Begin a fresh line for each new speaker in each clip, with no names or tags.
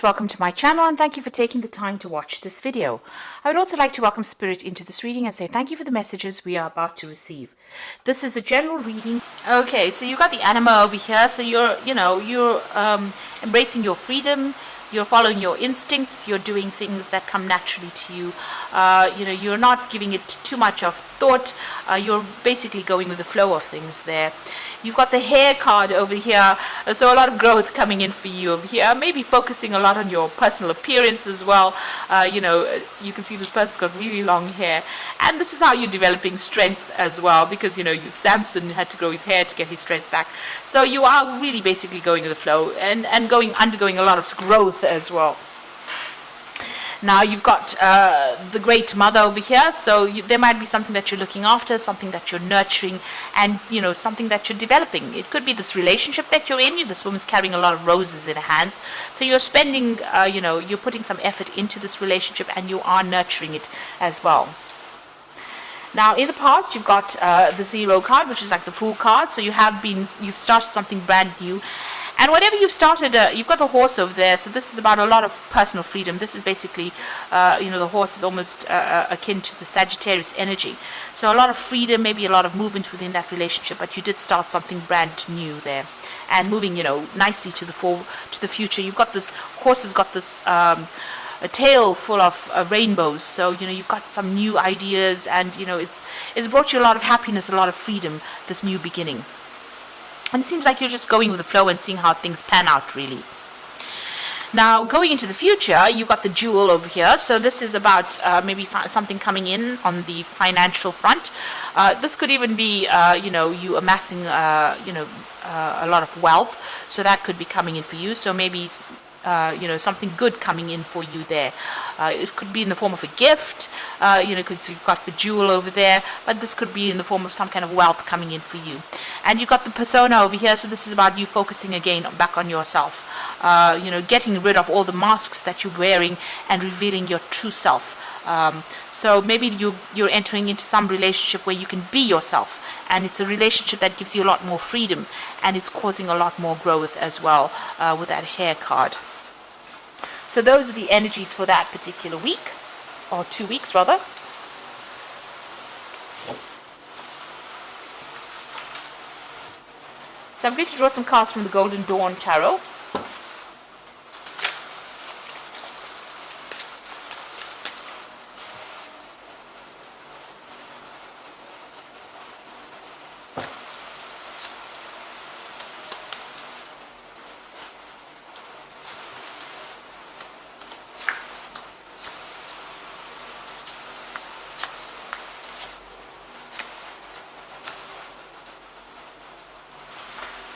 Welcome to my channel and thank you for taking the time to watch this video. I would also like to welcome Spirit into this reading and say thank you for the messages we are about to receive. This is a general reading. Okay, so you've got the anima over here, so you're embracing your freedom, you're following your instincts, you're doing things that come naturally to you. You're not giving it too much of thought, you're basically going with the flow of things there. You've got the hair card over here, so a lot of growth coming in for you over here. Maybe focusing a lot on your personal appearance as well. You can see this person's got really long hair, and this is how you're developing strength as well, because Samson had to grow his hair to get his strength back. So you are really basically going with the flow and undergoing a lot of growth as well. Now you've got the Great Mother over here, so there might be something that you're looking after, something that you're nurturing, and something that you're developing. It could be this relationship that you're in. This woman's carrying a lot of roses in her hands, so you're spending, you're putting some effort into this relationship, and you are nurturing it as well. Now, in the past, you've got the Zero card, which is like the Fool card. So you've started something brand new. And whatever you've started, you've got the horse over there. So this is about a lot of personal freedom. This is basically, the horse is almost akin to the Sagittarius energy. So a lot of freedom, maybe a lot of movement within that relationship. But you did start something brand new there, and moving, nicely to the future. You've got this horse has got this a tail full of rainbows. So you've got some new ideas, and it's brought you a lot of happiness, a lot of freedom. This new beginning. And it seems like you're just going with the flow and seeing how things pan out, really. Now, going into the future, you've got the Jewel over here. So this is about maybe something coming in on the financial front. This could even be, you amassing, a lot of wealth. So that could be coming in for you. So maybe something good coming in for you there. It could be in the form of a gift, because you've got the jewel over there, but this could be in the form of some kind of wealth coming in for you. And you've got the persona over here, so this is about you focusing again back on yourself, getting rid of all the masks that you're wearing and revealing your true self. So maybe you're entering into some relationship where you can be yourself, and it's a relationship that gives you a lot more freedom, and it's causing a lot more growth as well, with that hair card. So those are the energies for that particular week, or 2 weeks rather. So I'm going to draw some cards from the Golden Dawn Tarot.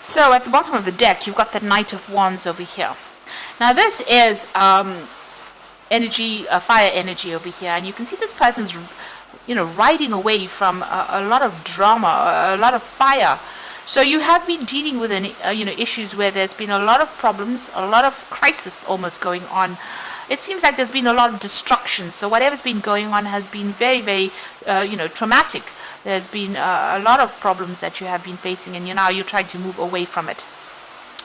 So at the bottom of the deck, you've got the Knight of Wands over here. Now this is energy, fire energy over here, and you can see this person's, riding away from a lot of drama, a lot of fire. So you have been dealing with issues where there's been a lot of problems, a lot of crisis almost going on. It seems like there's been a lot of destruction. So whatever's been going on has been very, very, traumatic. There's been a lot of problems that you have been facing, and you're trying to move away from it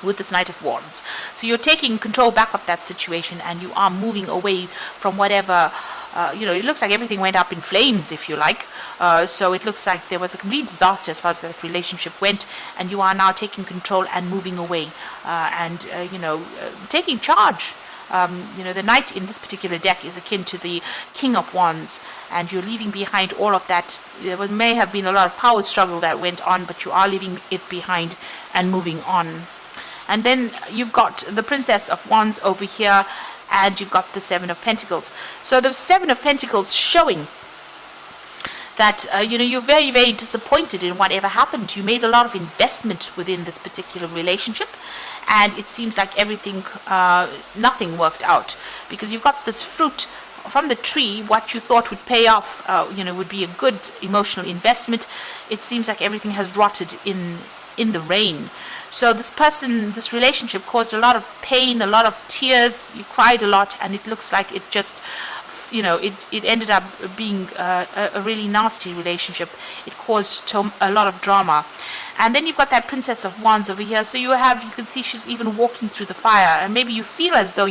with this Knight of Wands. So you're taking control back of that situation, and you are moving away from whatever, it looks like everything went up in flames, if you like. So it looks like there was a complete disaster as far as that relationship went, and you are now taking control and moving away, and taking charge. The Knight in this particular deck is akin to the King of Wands, and you're leaving behind all of that. There may have been a lot of power struggle that went on, but you are leaving it behind and moving on. And then you've got the Princess of Wands over here, and you've got the Seven of Pentacles. So the Seven of Pentacles showing that you're very, very disappointed in whatever happened. You made a lot of investment within this particular relationship, and it seems like everything, nothing worked out, because you've got this fruit from the tree. What you thought would pay off, would be a good emotional investment. It seems like everything has rotted in the rain. So this relationship caused a lot of pain, a lot of tears. You cried a lot, and it looks like it just it ended up being a really nasty relationship. It caused a lot of drama. And then you've got that Princess of Wands over here. So you can see she's even walking through the fire. And maybe you feel as though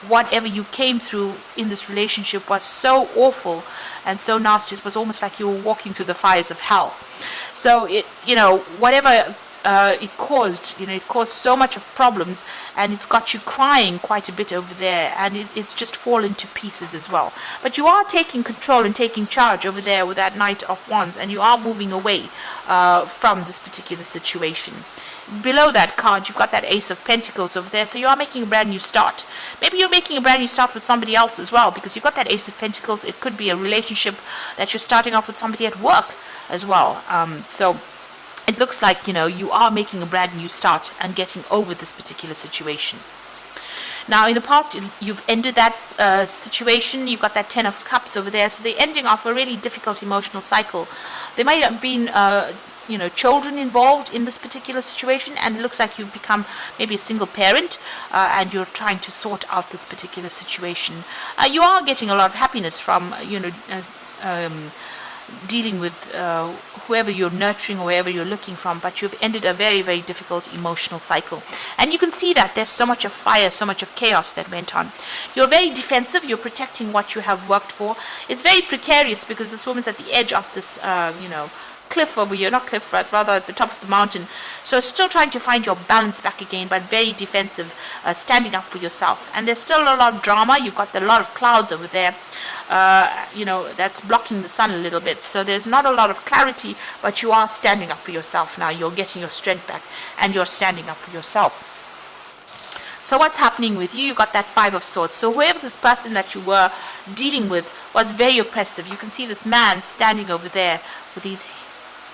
whatever you came through in this relationship was so awful and so nasty. It was almost like you were walking through the fires of hell. So whatever it caused so much of problems, and it's got you crying quite a bit over there, and it's just fallen to pieces as well. But you are taking control and taking charge over there with that Knight of Wands, and you are moving away from this particular situation. Below that card, you've got that Ace of Pentacles over there, so you are making a brand new start. Maybe you're making a brand new start with somebody else as well, because you've got that Ace of Pentacles. It could be a relationship that you're starting off with somebody at work as well. So it looks like, you are making a brand new start and getting over this particular situation. Now, in the past, you've ended that situation. You've got that Ten of Cups over there. So the ending of a really difficult emotional cycle. There might have been, children involved in this particular situation. And it looks like you've become maybe a single parent. And you're trying to sort out this particular situation. You are getting a lot of happiness from, dealing with whoever you're nurturing or wherever you're looking from, but you've ended a very, very difficult emotional cycle. And you can see that there's so much of fire, so much of chaos that went on. You're very defensive. You're protecting what you have worked for. It's very precarious because this woman's at the edge of this, cliff over here, not cliff, but rather at the top of the mountain. So still trying to find your balance back again, but very defensive, standing up for yourself. And there's still a lot of drama. You've got a lot of clouds over there, that's blocking the sun a little bit. So there's not a lot of clarity, but you are standing up for yourself now. You're getting your strength back, and you're standing up for yourself. So what's happening with you? You got that Five of Swords. So whoever this person that you were dealing with was very oppressive. You can see this man standing over there with his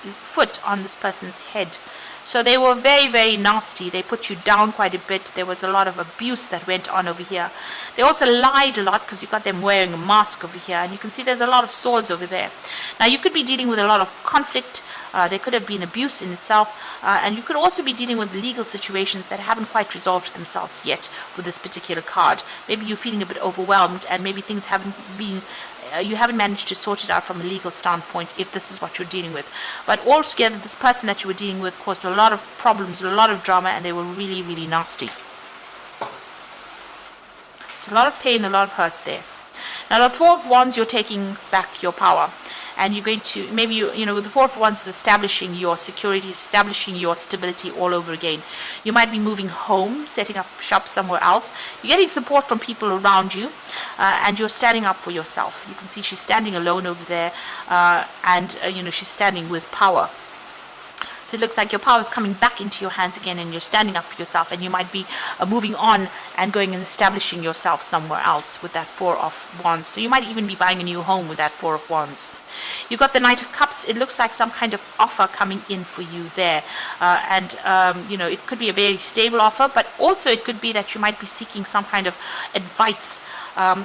foot on this person's head. So they were very, very nasty. They put you down quite a bit. There was a lot of abuse that went on over here. They also lied a lot because you got them wearing a mask over here. And you can see there's a lot of swords over there. Now, you could be dealing with a lot of conflict. There could have been abuse in itself. And you could also be dealing with legal situations that haven't quite resolved themselves yet with this particular card. Maybe you're feeling a bit overwhelmed, and maybe things haven't been you haven't managed to sort it out from a legal standpoint if this is what you're dealing with. But altogether, this person that you were dealing with caused a lot of problems, a lot of drama, and they were really, really nasty. It's a lot of pain, a lot of hurt there. Now, the Four of Wands, you're taking back your power. And you're going to, maybe, with the Four of Wands is establishing your security, establishing your stability all over again. You might be moving home, setting up shop somewhere else. You're getting support from people around you, and you're standing up for yourself. You can see she's standing alone over there, and she's standing with power. So it looks like your power is coming back into your hands again, and you're standing up for yourself, and you might be moving on and going and establishing yourself somewhere else with that Four of Wands. So you might even be buying a new home with that Four of Wands. You've got the Knight of Cups. It looks like some kind of offer coming in for you there. It could be a very stable offer, but also it could be that you might be seeking some kind of advice.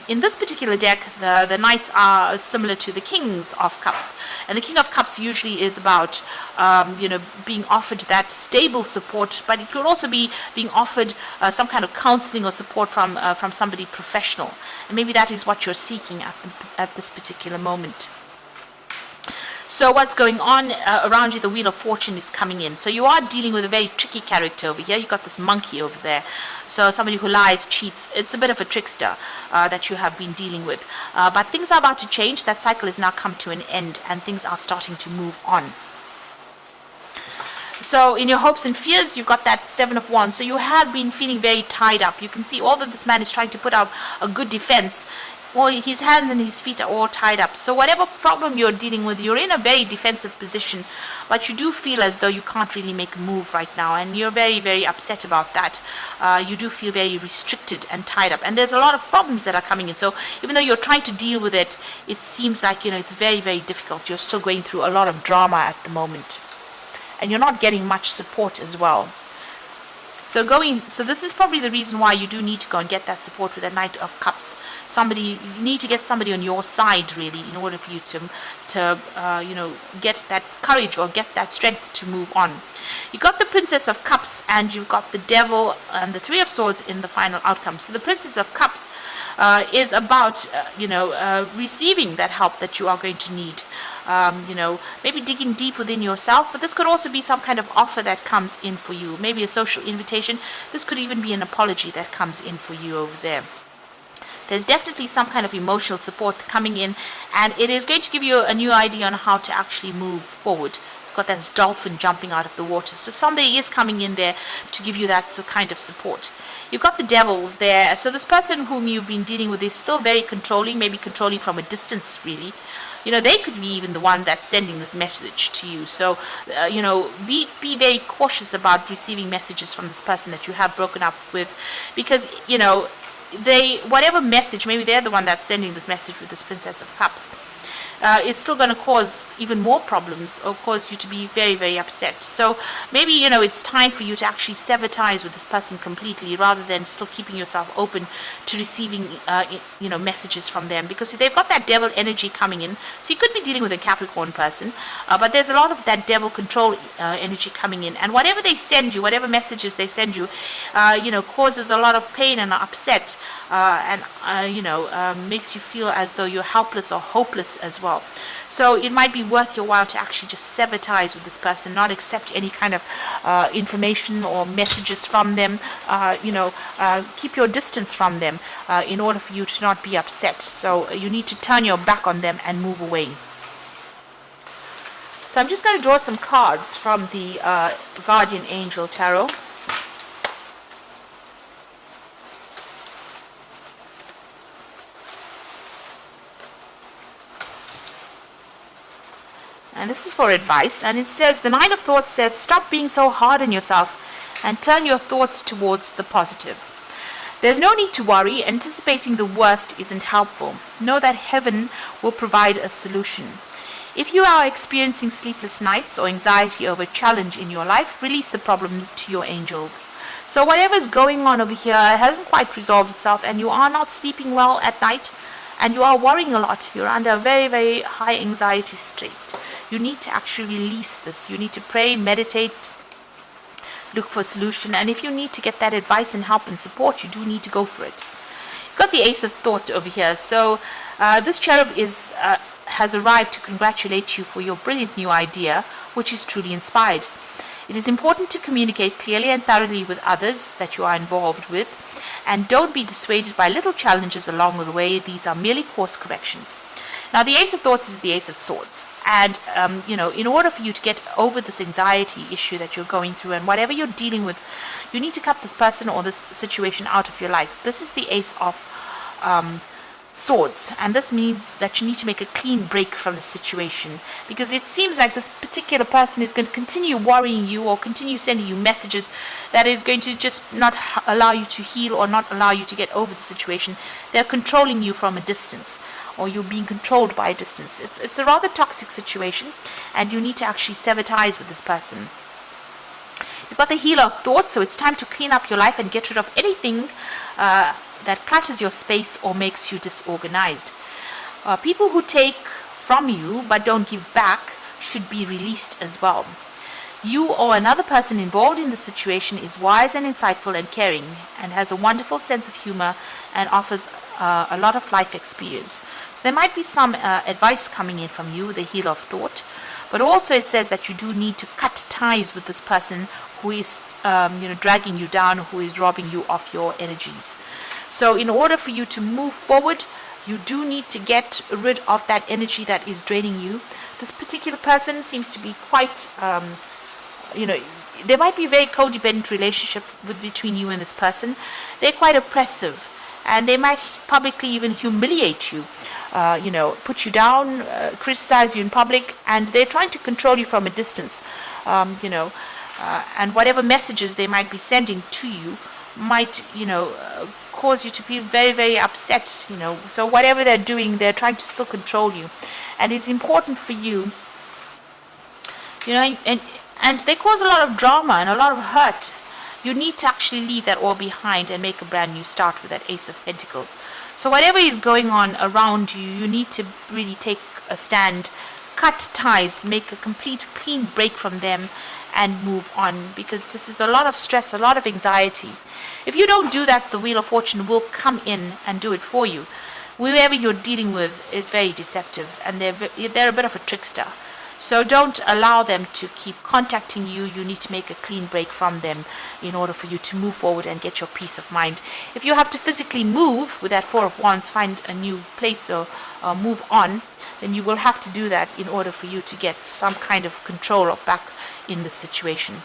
In this particular deck, the Knights are similar to the Kings of Cups. And the King of Cups usually is about, being offered that stable support, but it could also be being offered some kind of counseling or support from somebody professional. And maybe that is what you're seeking at this particular moment. So what's going on around you? The Wheel of Fortune is coming in. So you are dealing with a very tricky character over here. You've got this monkey over there. So somebody who lies, cheats. It's a bit of a trickster that you have been dealing with. But things are about to change. That cycle has now come to an end, and things are starting to move on. So in your hopes and fears, you've got that Seven of Wands. So you have been feeling very tied up. You can see all that this man is trying to put up a good defense. Well, his hands and his feet are all tied up. So whatever problem you're dealing with, you're in a very defensive position. But you do feel as though you can't really make a move right now. And you're very, very upset about that. You do feel very restricted and tied up. And there's a lot of problems that are coming in. So even though you're trying to deal with it, it seems like, it's very, very difficult. You're still going through a lot of drama at the moment. And you're not getting much support as well. So this is probably the reason why you do need to go and get that support with a Knight of Cups. You need to get somebody on your side, really, in order for you to get that courage or get that strength to move on. You got the Princess of Cups, and you've got the Devil and the Three of Swords in the final outcome. So the Princess of Cups is about receiving that help that you are going to need. Maybe digging deep within yourself, but this could also be some kind of offer that comes in for you, maybe a social invitation. This could even be an apology that comes in for you over there. There's definitely some kind of emotional support coming in, and it is going to give you a new idea on how to actually move forward. You've got that dolphin jumping out of the water, so somebody is coming in there to give you that kind of support. You've got the Devil there, so this person whom you've been dealing with is still very controlling, maybe controlling from a distance, really. They could be even the one that's sending this message to you. So, be very cautious about receiving messages from this person that you have broken up with, because, whatever message, maybe they're the one that's sending this message with this Princess of Cups, is still going to cause even more problems or cause you to be very, very upset. So maybe, it's time for you to actually sever ties with this person completely, rather than still keeping yourself open to receiving, messages from them, because they've got that devil energy coming in. So you could be dealing with a Capricorn person, but there's a lot of that devil control energy coming in. And whatever they send you, whatever messages they send you, causes a lot of pain and upset, and makes you feel as though you're helpless or hopeless as well. So it might be worth your while to actually just sever ties with this person, not accept any kind of information or messages from them. Keep your distance from them in order for you to not be upset. So you need to turn your back on them and move away. So I'm just going to draw some cards from the Guardian Angel Tarot. And this is for advice, and it says, the Nine of Thoughts says, stop being so hard on yourself and turn your thoughts towards the positive. There's no need to worry. Anticipating the worst isn't helpful. Know that heaven will provide a solution. If you are experiencing sleepless nights or anxiety over a challenge in your life, release the problem to your angel. So whatever's going on over here hasn't quite resolved itself, and you are not sleeping well at night, and you are worrying a lot. You're under a very, very high anxiety state. You need to actually release this. You need to pray, meditate, look for a solution. And if you need to get that advice and help and support, you do need to go for it. You've got the Ace of Thought over here. So this cherub has arrived to congratulate you for your brilliant new idea, which is truly inspired. It is important to communicate clearly and thoroughly with others that you are involved with, and don't be dissuaded by little challenges along the way. These are merely course corrections. Now, the Ace of Thoughts is the Ace of Swords. And, in order for you to get over this anxiety issue that you're going through and whatever you're dealing with, you need to cut this person or this situation out of your life. This is the Ace of Swords. And this means that you need to make a clean break from the situation, because it seems like this particular person is going to continue worrying you or continue sending you messages that is going to just not allow you to heal or not allow you to get over the situation. They're controlling you from a distance, or you're being controlled by a distance. It's a rather toxic situation, and you need to actually sever ties with this person. You've got the Healer of Thought, so it's time to clean up your life and get rid of anything that clutters your space or makes you disorganized. People who take from you but don't give back should be released as well. You or another person involved in the situation is wise and insightful and caring, and has a wonderful sense of humor and offers a lot of life experience. So there might be some advice coming in from you, the Healer of Thought, but also it says that you do need to cut ties with this person who is dragging you down, who is robbing you of your energies. So in order for you to move forward, you do need to get rid of that energy that is draining you. This particular person seems to be quite there might be a very codependent relationship between you and this person. They're quite oppressive, and they might publicly even humiliate you, put you down, criticize you in public, and they're trying to control you from a distance, and whatever messages they might be sending to you might, cause you to be very, very upset, So whatever they're doing, they're trying to still control you, and it's important for you, and they cause a lot of drama and a lot of hurt, you need to actually leave that all behind and make a brand new start with that Ace of Pentacles. So whatever is going on around you, you need to really take a stand, cut ties, make a complete clean break from them, and move on, because this is a lot of stress, a lot of anxiety. If you don't do that, the Wheel of Fortune will come in and do it for you. Whoever you're dealing with is very deceptive, and they're a bit of a trickster. So don't allow them to keep contacting you. You need to make a clean break from them in order for you to move forward and get your peace of mind. If you have to physically move with that Four of Wands, find a new place or move on, then you will have to do that in order for you to get some kind of control or back in the situation.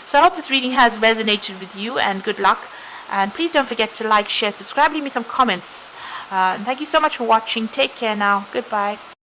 So I hope this reading has resonated with you, and good luck. And please don't forget to like, share, subscribe, leave me some comments. And thank you so much for watching. Take care now. Goodbye.